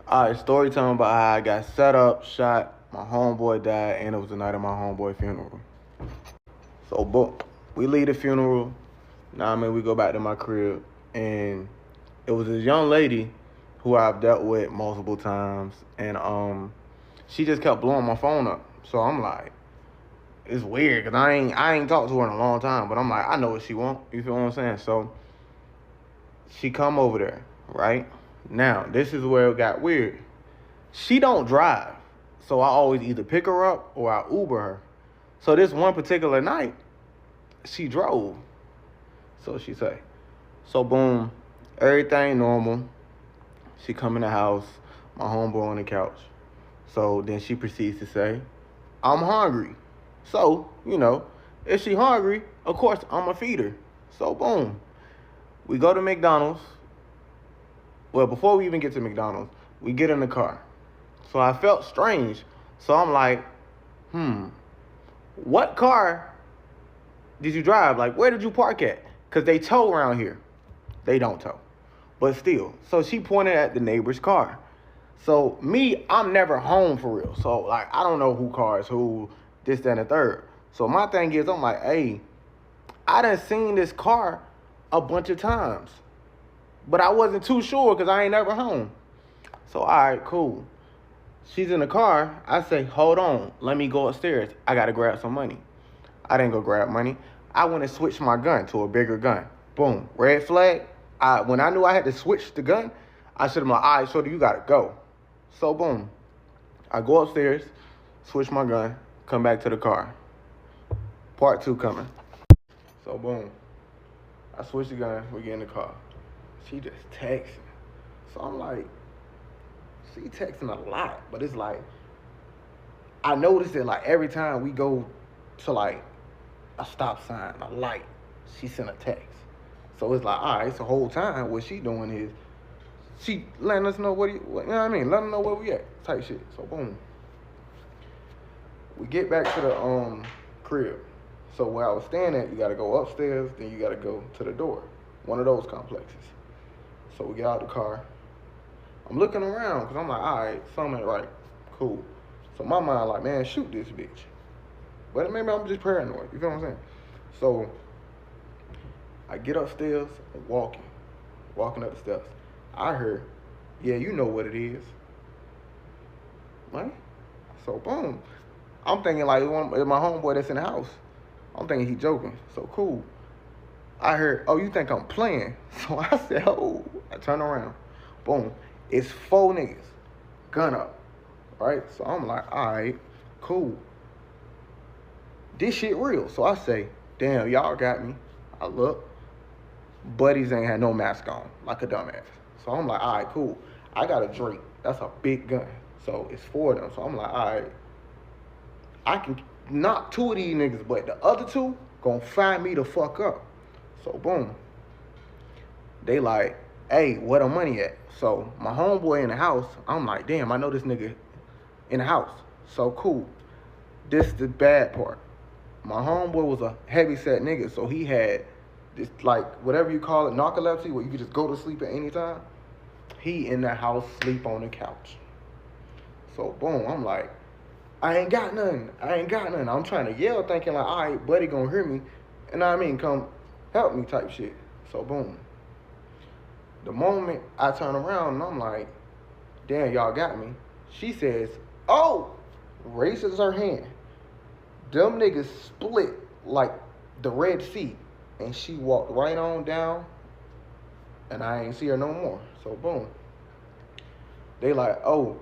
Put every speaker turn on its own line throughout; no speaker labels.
Alright, story time about how I got set up, shot, my homeboy died, and it was the night of my homeboy funeral. So, boom, we leave the funeral. Now, we go back to my crib, and it was this young lady who I've dealt with multiple times, and she just kept blowing my phone up. So I'm like, it's weird, cause I ain't talked to her in a long time, but I'm like, I know what she want. You feel what I'm saying? So she come over there, right? Now, this is where it got weird. She don't drive. So I always either pick her up or I Uber her. So this one particular night, she drove. So she say. So boom, everything normal. She come in the house, my homeboy on the couch. So then she proceeds to say, I'm hungry. So, if she hungry, of course I'ma feed her. So boom. We go to McDonald's. Well, before we even get to McDonald's, we get in the car. So I felt strange. So I'm like, what car did you drive? Like, where did you park at? Because they tow around here. They don't tow. But still. So she pointed at the neighbor's car. So me, I'm never home for real. So, like, I don't know who cars, who, this, that, and the third. So my thing is, I'm like, hey, I done seen this car a bunch of times. But I wasn't too sure because I ain't never home. So, all right, cool. She's in the car. I say, hold on. Let me go upstairs. I got to grab some money. I didn't go grab money. I went and switched my gun to a bigger gun. Boom. Red flag. When I knew I had to switch the gun, I should have been like, all right, shorty, you got to go. So, boom. I go upstairs, switch my gun, come back to the car. Part 2 coming. So, boom. I switch the gun. We get in the car. She just texting. So, I'm like, she texting a lot. But it's like, I noticed that, like, every time we go to, like, a stop sign, a light, she sent a text. So, it's like, all right, so the whole time what she doing is, she letting us know you know what I mean? Let them know where we at, type shit. So, boom. We get back to the crib. So, where I was staying at, you got to go upstairs, then you got to go to the door. One of those complexes. So, we get out the car. I'm looking around, because I'm like, all right, something ain't right. Cool. So, my mind like, man, shoot this bitch. But maybe I'm just paranoid. You feel what I'm saying? So, I get upstairs and walking up the steps. I heard, yeah, you know what it is. Right? So, boom. I'm thinking, like, it's my homeboy that's in the house. I'm thinking he joking. So, cool. I heard, oh, you think I'm playing? So, I said, oh. I turn around. Boom. It's 4 niggas. Gun up. Right? So, I'm like, all right, cool. This shit real. So, I say, damn, y'all got me. I look. Buddies ain't had no mask on. Like a dumbass. So I'm like, all right, cool. I got a Drake. That's a big gun. So it's 4 of them. So I'm like, all right. I can knock 2 of these niggas, but the other 2 gonna find me the fuck up. So boom. They like, hey, where the money at? So my homeboy in the house, I'm like, damn, I know this nigga in the house. So cool. This the bad part. My homeboy was a heavy-set nigga, so he had this, like, whatever you call it, narcolepsy, where you could just go to sleep at any time. He in the house, sleep on the couch. So, boom, I'm like, I ain't got nothing. I'm trying to yell, thinking like, all right, buddy gonna hear me. And I mean, come help me type shit. So, boom. The moment I turn around and I'm like, damn, y'all got me. She says, oh, raises her hand. Them niggas split like the Red Sea. And she walked right on down, and I ain't see her no more. So boom. They like, oh,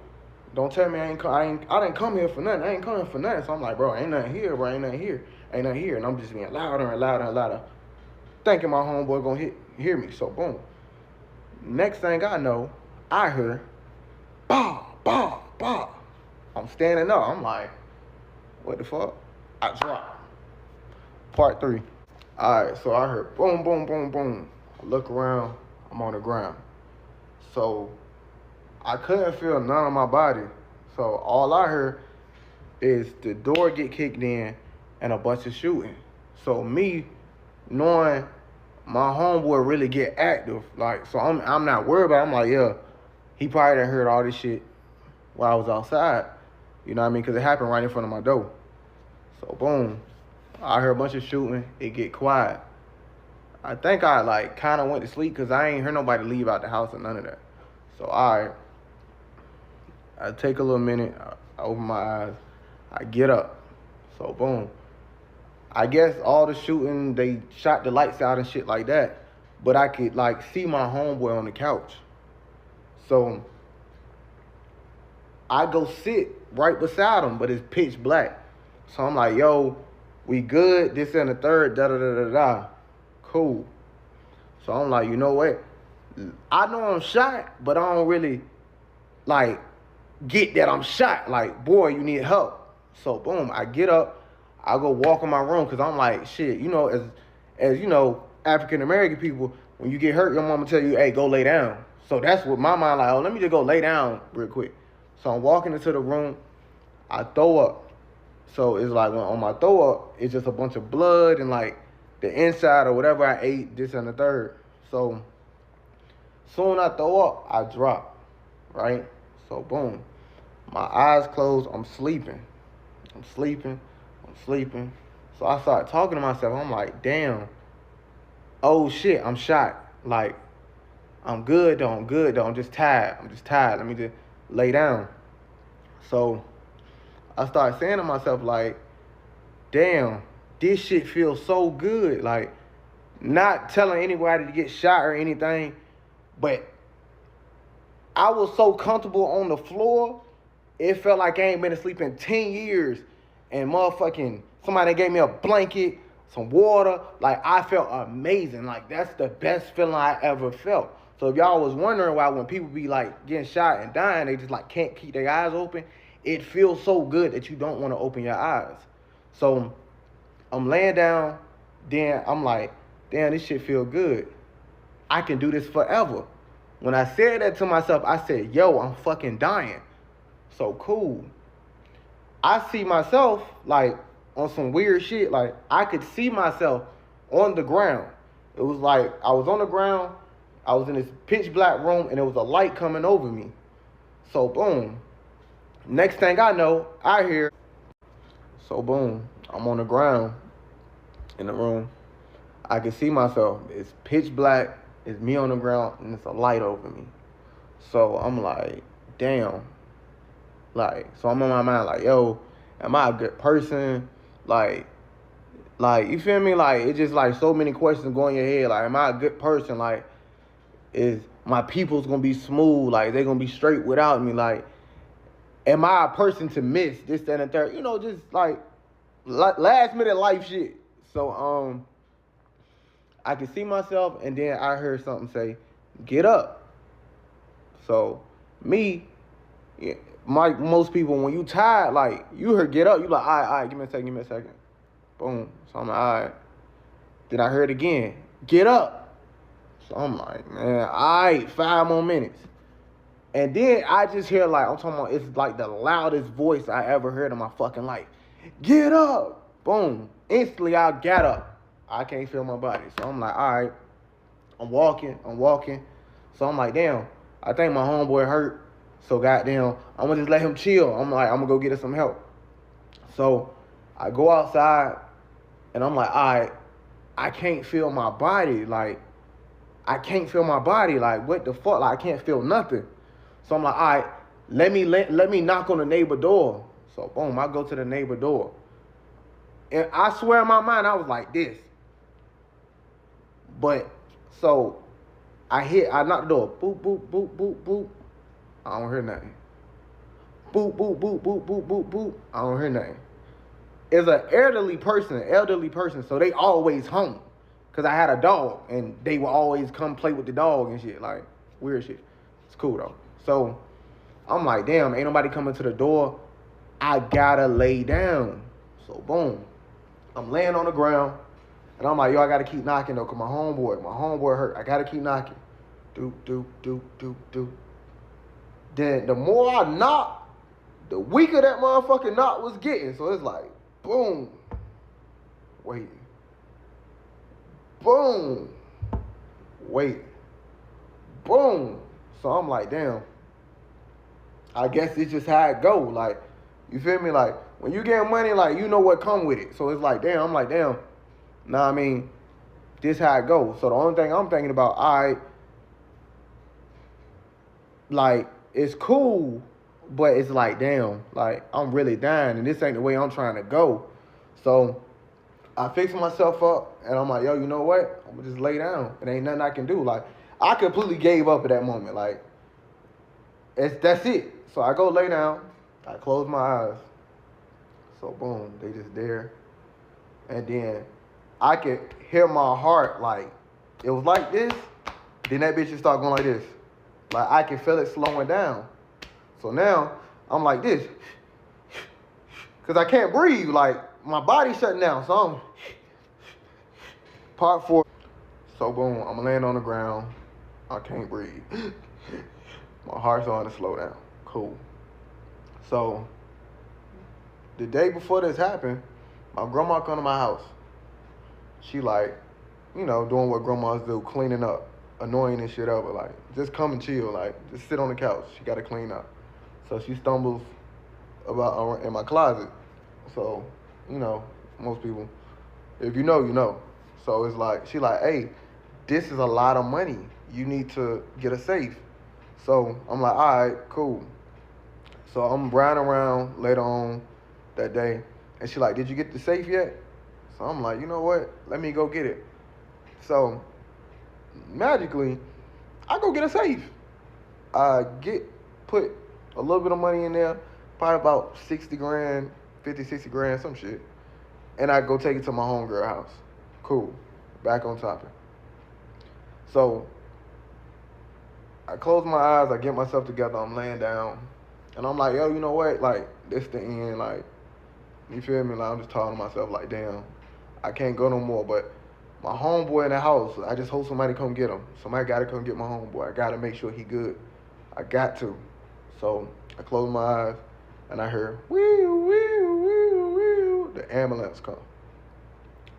don't tell me I didn't come here for nothing. I ain't coming for nothing. So I'm like, bro, ain't nothing here, bro. Ain't nothing here. And I'm just being louder and louder and louder, thinking my homeboy gonna hear me. So boom. Next thing I know, I heard, bah, bah, bah. I'm standing up. I'm like, what the fuck? I drop. Part 3. All right, so I heard boom, boom, boom, boom. I look around, I'm on the ground. So I couldn't feel none of my body. So all I heard is the door get kicked in and a bunch of shooting. So me knowing my homeboy really get active, like, so I'm not worried about it. I'm like, yeah, He probably done heard all this shit while I was outside. You know what I mean? Because it happened right in front of my door. So boom, I heard a bunch of shooting. It get quiet. I think I like kind of went to sleep because I ain't heard nobody leave out the house or none of that. So I take a little minute. I open my eyes. I get up. So boom. I guess all the shooting, they shot the lights out and shit like that. But I could like see my homeboy on the couch. So I go sit right beside him, but it's pitch black. So I'm like, yo, we good, this and the third, da-da-da-da-da. Cool. So I'm like, you know what? I know I'm shot, but I don't really, like, get that I'm shot. Like, boy, you need help. So, boom, I get up. I go walk in my room because I'm like, shit, you know, as you know, African-American people, when you get hurt, your mama tell you, hey, go lay down. So that's what my mind like, oh, let me just go lay down real quick. So I'm walking into the room. I throw up. So it's like when on my throw up, it's just a bunch of blood and like the inside or whatever I ate, this and the third. So soon I throw up, I drop, right? So boom, my eyes closed, I'm sleeping. So I start talking to myself. I'm like, damn, oh shit, I'm shot. Like, I'm good though, I'm just tired. Let me just lay down. So I started saying to myself, like, damn, this shit feels so good. Like, not telling anybody to get shot or anything, but I was so comfortable on the floor, it felt like I ain't been asleep in 10 years. And motherfucking somebody gave me a blanket, some water. Like, I felt amazing. Like, that's the best feeling I ever felt. So if y'all was wondering why when people be like getting shot and dying, they just like can't keep their eyes open, it feels so good that you don't want to open your eyes. So I'm laying down, then I'm like, damn, this shit feel good. I can do this forever. When I said that to myself, I said, yo, I'm fucking dying. So cool. I see myself like on some weird shit. Like, I could see myself on the ground. It was like I was on the ground. I was in this pitch black room and there was a light coming over me. So boom. Next thing I know, I hear. So boom, I'm on the ground in the room. I can see myself. It's pitch black. It's me on the ground and it's a light over me. So I'm like, damn. Like, so I'm in my mind like, yo, am I a good person? Like, you feel me? Like, it's just like so many questions going in your head. Like, am I a good person? Like, is my people's gonna be smooth? Like, they gonna be straight without me? Like, am I a person to miss this, that, and the third? You know, just like last minute life shit. So I could see myself, and then I heard something say, "Get up." So me, most people, when you tired, like you heard "get up," you like, all right, give me a second. Boom. So I'm like, all right. Then I heard again, "Get up." So I'm like, man, all right, 5 more minutes. And then I just hear like, I'm talking about, it's like the loudest voice I ever heard in my fucking life. "Get up." Boom. Instantly I got up. I can't feel my body. So I'm like, all right. I'm walking. So I'm like, damn, I think my homeboy hurt. So goddamn, I'm gonna just let him chill. I'm like, I'm gonna go get us some help. So I go outside and I'm like, all right, I can't feel my body. Like, what the fuck? Like, I can't feel nothing. So I'm like, all right, let me knock on the neighbor door. So boom, I go to the neighbor door. And I swear in my mind, I was like this. But, so, I knock the door. Boop, boop, boop, boop, boop. I don't hear nothing. Boop, boop, boop, boop, boop, boop, boop. I don't hear nothing. It's an elderly person, so they always home. Because I had a dog, and they would always come play with the dog and shit. Like, weird shit. It's cool, though. So, I'm like, damn, ain't nobody coming to the door. I gotta lay down. So, boom. I'm laying on the ground. And I'm like, yo, I gotta keep knocking, though, because my homeboy hurt. I gotta keep knocking. Doop. Then the more I knock, the weaker that motherfucking knock was getting. So it's like, boom. Wait. Boom. Wait. Boom. So I'm like, damn. I guess it's just how it go. Like, you feel me? Like, when you get money, like, you know what come with it. So it's like, damn, I'm like, damn, nah, I mean, this how it goes. So the only thing I'm thinking about, all right, like, it's cool, but it's like, damn, like, I'm really dying, and this ain't the way I'm trying to go. So I fix myself up, and I'm like, yo, you know what? I'm gonna just lay down. It ain't nothing I can do. Like, I completely gave up at that moment. Like, that's it. So I go lay down. I close my eyes. So boom, they just there. And then I could hear my heart, like, it was like this. Then that bitch just start going like this. Like, I can feel it slowing down. So now I'm like this. Because I can't breathe. Like, my body's shutting down. So I'm part 4. So boom, I'm laying on the ground. I can't breathe. My heart's starting to slow down. Cool. So the day before this happened, my grandma come to my house. She like, you know, doing what grandmas do, cleaning up, annoying and shit over. Like, just come and chill. Like, just sit on the couch. She got to clean up. So she stumbles about in my closet. So, you know, most people, if you know, you know. So it's like, she like, hey, this is a lot of money. You need to get a safe. So I'm like, all right, cool. So I'm riding around later on that day, and she like, did you get the safe yet? So I'm like, you know what? Let me go get it. So magically, I go get a safe. I put a little bit of money in there, probably about 60 grand, 50, 60 grand, some shit. And I go take it to my homegirl house. Cool. Back on topic. So I close my eyes, I get myself together, I'm laying down. And I'm like, yo, you know what? Like, this the end. Like, you feel me? Like, I'm just talking to myself, like, damn, I can't go no more. But my homeboy in the house, I just hope somebody come get him. Somebody got to come get my homeboy. I got to make sure he good. I got to. So I close my eyes, and I hear, wee, wee, wee, wee. The ambulance come.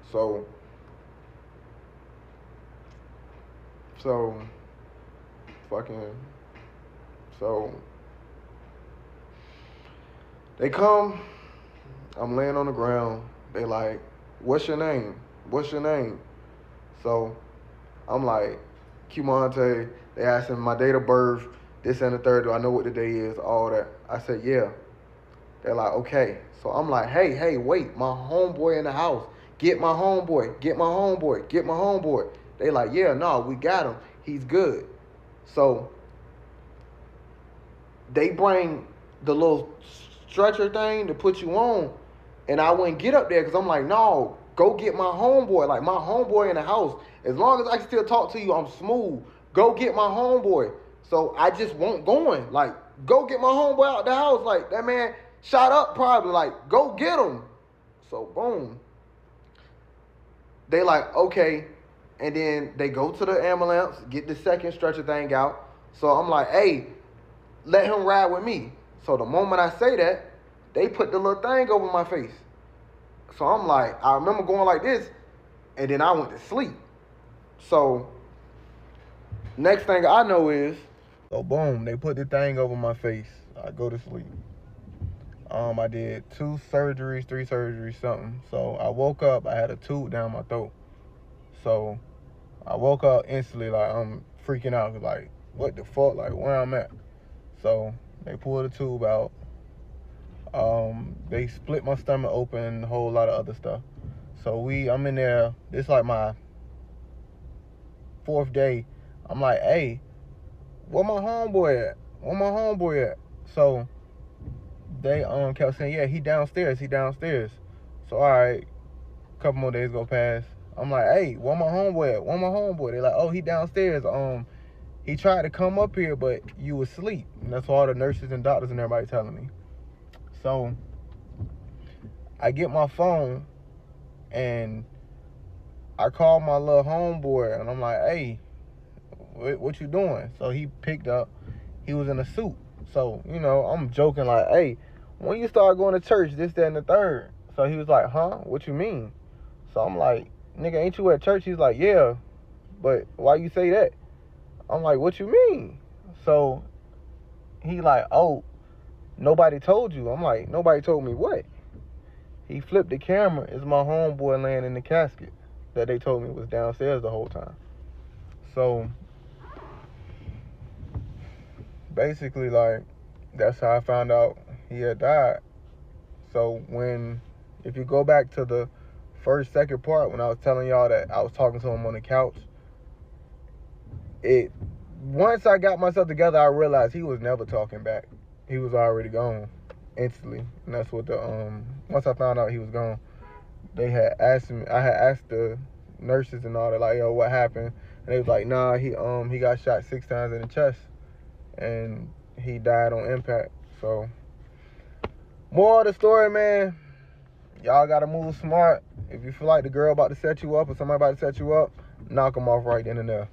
So they come, I'm laying on the ground. They like, what's your name? What's your name? So I'm like, Cumante. They asked him my date of birth, this and the third. Do I know what the day is? All that. I said, yeah. They're like, okay. So I'm like, hey, wait, my homeboy in the house. Get my homeboy. Get my homeboy. Get my homeboy. They like, yeah, no, we got him. He's good. So they bring the little stretcher thing to put you on, and I wouldn't get up there because I'm like, no, go get my homeboy. Like, my homeboy in the house. As long as I can still talk to you, I'm smooth. Go get my homeboy. So I just won't going. Like, go get my homeboy out the house. Like, that man shot up probably. Like, go get him. So boom. They like, okay. And then they go to the ambulance, get the second stretcher thing out. So I'm like, hey, let him ride with me. So the moment I say that, they put the little thing over my face. So I'm like, I remember going like this, and then I went to sleep. So next thing I know is, so boom, they put the thing over my face. I go to sleep. I did 2 surgeries, 3 surgeries, something. So I woke up, I had a tube down my throat. So I woke up instantly, like, I'm freaking out, like, what the fuck, like, where I'm at. So they pulled the tube out. They split my stomach open, a whole lot of other stuff. So I'm in there, this like my 4th day. I'm like, hey, where my homeboy at? Where my homeboy at? So they kept saying, yeah, he downstairs. So all right, a couple more days go past. I'm like, hey, where my homeboy at? Where my homeboy? They're like, oh, he downstairs. He tried to come up here, but you was asleep. And that's what all the nurses and doctors and everybody telling me. So I get my phone and I call my little homeboy and I'm like, hey, what you doing? So he picked up. He was in a suit. So, you know, I'm joking like, hey, when you start going to church, this, that, and the third. So he was like, huh? What you mean? So I'm like, nigga, ain't you at church? He's like, yeah, but why you say that? I'm like, what you mean? So he like, oh, Nobody told you. I'm like, nobody told me what? He flipped the camera. It's my homeboy laying in the casket that they told me was downstairs the whole time. So basically, like, that's how I found out he had died. So if you go back to the second part, when I was telling y'all that I was talking to him on the couch, once I got myself together, I realized he was never talking back. He was already gone instantly. And that's what once I found out he was gone, they had asked me, I had asked the nurses and all that, like, yo, what happened? And they was like, nah, he got shot 6 times in the chest and he died on impact. So, moral of the story, man, y'all gotta move smart. If you feel like the girl about to set you up or somebody about to set you up, knock them off right then and there.